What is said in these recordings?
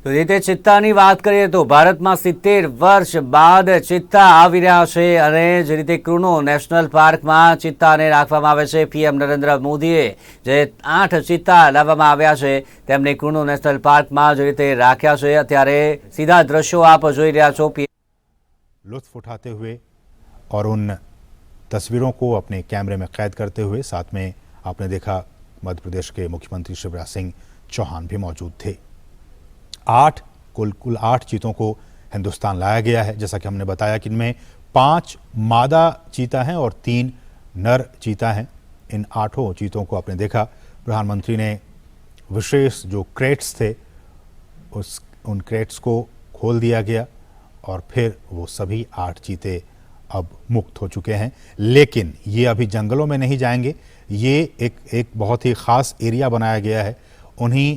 તો એ રીતે ચિત્તાની વાત કરીએ તો ભારતમાં 70 વર્ષ બાદ ચિત્તા આવી રહ્યા છે અને જે રીતે કુનો નેશનલ પાર્કમાં ચિત્તાને રાખવામાં આવે છે. પીએમ નરેન્દ્ર મોદીએ જે 8 ચિત્તા લાવવામાં આવ્યા છે તેમને કુનો નેશનલ પાર્કમાં જે રીતે રાખ્યા છે. અત્યારે સીધા દ્રશ્યો આપ જોઈ રહ્યા છો. लुत्फ उठाते हुए और उन तस्वीरों को अपने कैमरे में कैद करते हुए साथ में आपने देखा मध्य प्रदेश के मुख्यमंत्री शिवराज सिंह चौहान भी मौजूद थे। कुल 8 चीतों को हिंदुस्तान लाया गया है। जैसा कि हमने बताया कि इनमें 5 मादा चीता हैं और 3 नर चीता हैं। इन 8 चीतों को आपने देखा, प्रधानमंत्री ने विशेष जो क्रेट्स थे उन क्रेट्स को खोल दिया गया और फिर वो सभी 8 चीते अब मुक्त हो चुके हैं। लेकिन ये अभी जंगलों में नहीं जाएंगे, ये एक बहुत ही ख़ास एरिया बनाया गया है। उन्हीं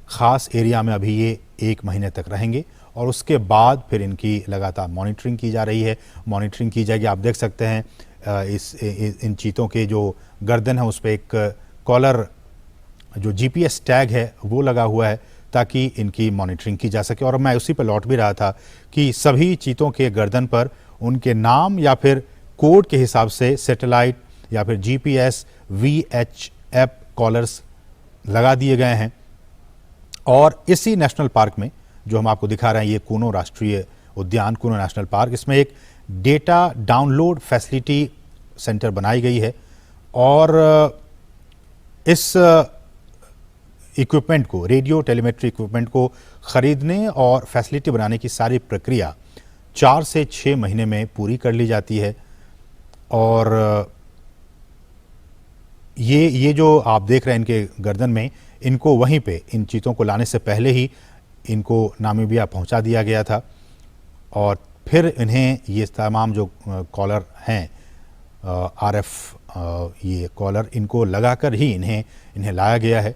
ख़ास एरिया में अभी ये 1 महीने तक रहेंगे और उसके बाद फिर इनकी लगातार मॉनिटरिंग की जा रही है। मॉनिटरिंग की जाएगी। आप देख सकते हैं इन चीतों के जो गर्दन है उस पर एक कॉलर जो GPS टैग है वो लगा हुआ है ताकि इनकी मॉनिटरिंग की जा सके। और मैं उसी पर लौट भी रहा था कि सभी चीतों के गर्दन पर उनके नाम या फिर कोड के हिसाब से सैटेलाइट या फिर GPS VHF कॉलर्स लगा दिए गए हैं। और इसी नेशनल पार्क में जो हम आपको दिखा रहे हैं, ये कूनो राष्ट्रीय उद्यान, कूनो नेशनल पार्क, इसमें एक डेटा डाउनलोड फैसिलिटी सेंटर बनाई गई है और इस इक्विपमेंट को, रेडियो टेलीमेट्री इक्विपमेंट को खरीदने और फैसिलिटी बनाने की सारी प्रक्रिया 4 से 6 महीने में पूरी कर ली जाती है। और ये जो आप देख रहे हैं इनके गर्दन में, इनको वहीं पे इन चीतों को लाने से पहले ही इनको नामीबिया पहुंचा दिया गया था और फिर इन्हें ये तमाम जो कॉलर हैं RF ये कॉलर, इनको लगाकर ही इन्हें लाया गया है।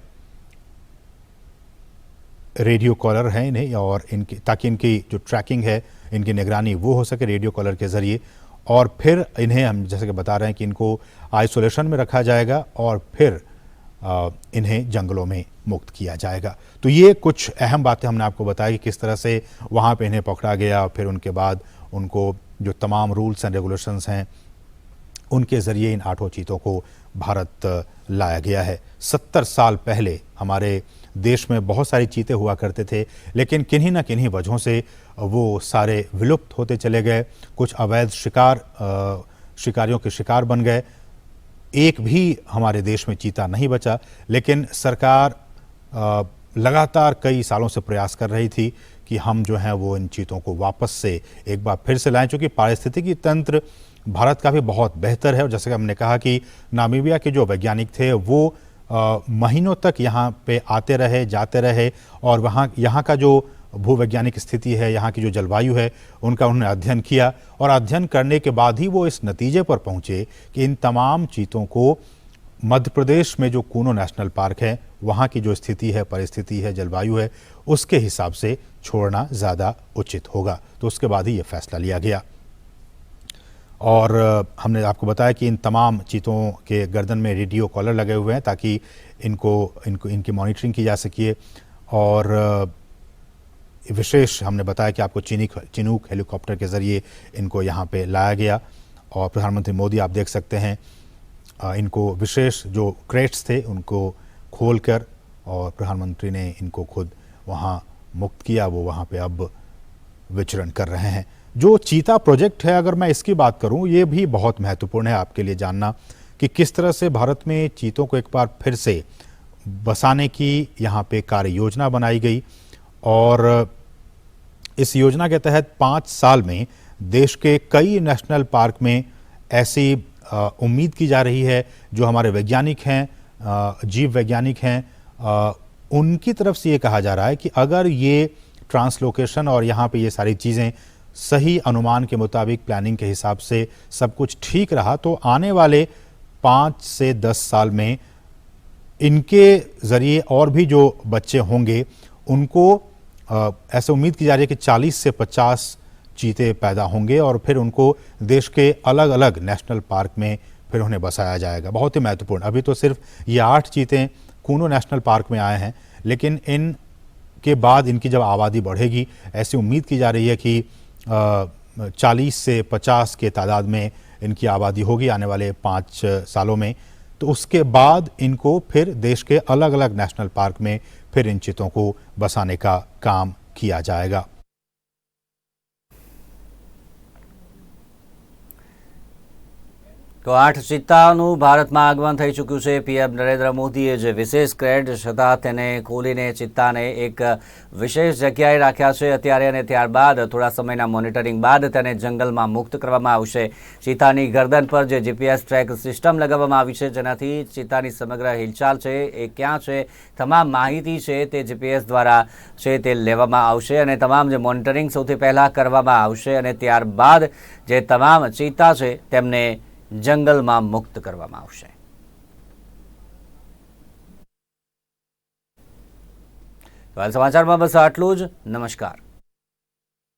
रेडियो कॉलर है इन्हें और इनकी, ताकि इनकी जो ट्रैकिंग है, इनकी निगरानी वो हो सके रेडियो कॉलर के ज़रिए। और फिर इन्हें हम जैसे कि बता रहे हैं कि इनको आइसोलेशन में रखा जाएगा और फिर इन्हें जंगलों में मुक्त किया जाएगा। तो ये कुछ अहम बातें हमने आपको बताई कि किस तरह से वहाँ पे इन्हें पकड़ा गया और फिर उनके बाद उनको जो तमाम रूल्स एंड रेगुलेशंस हैं उनके ज़रिए इन 8 चीतों को भारत लाया गया है। 70 साल पहले हमारे देश में बहुत सारी चीते हुआ करते थे, लेकिन किन्हीं न किन्हीं वजहों से वो सारे विलुप्त होते चले गए। कुछ अवैध शिकारियों के शिकार बन गए। एक भी हमारे देश में चीता नहीं बचा। लेकिन सरकार लगातार कई सालों से प्रयास कर रही थी कि हम जो हैं वो इन चीतों को वापस से एक बार फिर से लाएं, चूँकि पारिस्थितिकी तंत्र भारत का भी बहुत बेहतर है। और जैसे कि हमने कहा कि नामीबिया के जो वैज्ञानिक थे वो महीनों तक यहाँ पे आते रहे, जाते रहे और यहाँ का जो भूवैज्ञानिक स्थिति है, यहाँ की जो जलवायु है, उनका उन्होंने अध्ययन किया और अध्ययन करने के बाद ही वो इस नतीजे पर पहुँचे कि इन तमाम चीतों को मध्य प्रदेश में जो कूनो नेशनल पार्क है, वहाँ की जो स्थिति है, परिस्थिति है, जलवायु है, उसके हिसाब से छोड़ना ज़्यादा उचित होगा। तो उसके बाद ही ये फैसला लिया गया। और हमने आपको बताया कि इन तमाम चीतों के गर्दन में रेडियो कॉलर लगे हुए हैं ताकि इनकी मॉनिटरिंग की जा सके। और विशेष हमने बताया कि आपको चिनूक हेलीकॉप्टर के ज़रिए इनको यहाँ पे लाया गया और प्रधानमंत्री मोदी आप देख सकते हैं इनको विशेष जो क्रेट्स थे उनको खोलकर और प्रधानमंत्री ने इनको खुद वहाँ मुक्त किया। वो वहाँ पे अब विचरण कर रहे हैं। जो चीता प्रोजेक्ट है, अगर मैं इसकी बात करूं, ये भी बहुत महत्वपूर्ण है आपके लिए जानना कि किस तरह से भारत में चीतों को एक बार फिर से बसाने की यहाँ पे कार्य योजना बनाई गई। और इस योजना के तहत 5 साल में देश के कई नेशनल पार्क में ऐसी उम्मीद की जा रही है, जो हमारे वैज्ञानिक हैं, जीव वैज्ञानिक हैं, उनकी तरफ से ये कहा जा रहा है कि अगर ये ट्रांसलोकेशन और यहाँ पे ये सारी चीज़ें सही अनुमान के मुताबिक, प्लानिंग के हिसाब से सब कुछ ठीक रहा, तो आने वाले 5 से 10 साल में इनके ज़रिए और भी जो बच्चे होंगे उनको ऐसे उम्मीद की जा रही है कि 40 से 50 चीते पैदा होंगे और फिर उनको देश के अलग अलग नेशनल पार्क में फिर उन्हें बसाया जाएगा। बहुत ही महत्वपूर्ण। अभी तो सिर्फ ये 8 चीते कूनो नेशनल पार्क में आए हैं, लेकिन इन के बाद इनकी जब आबादी बढ़ेगी, ऐसी उम्मीद की जा रही है कि 40 से 50 के तादाद में इनकी आबादी होगी आने वाले 5 सालों में, तो उसके बाद इनको फिर देश के अलग अलग नेशनल पार्क में फिर इन चीतों को बसाने का काम किया जाएगा। તો 8 ચિત્તાનું ભારતમાં આગમન થઈ ચૂક્યું છે। પીએમ નરેન્દ્ર મોદીએ જે વિશેષ ક્રેડ છતાં તેને ખોલીને ચિત્તાને એક વિશેષ જગ્યાએ રાખ્યા છે અત્યારે, અને ત્યારબાદ થોડા સમયના મોનિટરિંગ બાદ તેને જંગલમાં મુક્ત કરવામાં આવશે। ચિત્તાની ગરદન પર જે જીપીએસ ટ્રેક સિસ્ટમ લગાવવામાં આવી છે, જેનાથી ચિત્તાની સમગ્ર હિલચાલ છે, એ ક્યાં છે, તમામ માહિતી છે તે જીપીએસ દ્વારા છે તે લેવામાં આવશે અને તમામ જે મોનિટરિંગ સૌથી પહેલાં કરવામાં આવશે અને ત્યારબાદ જે તમામ ચિત્તા છે તેમને જંગલમાં મુક્ત કરવામાં આવશે। તો હાલ સમાચારમાં બસ આટલું જ। નમસ્કાર।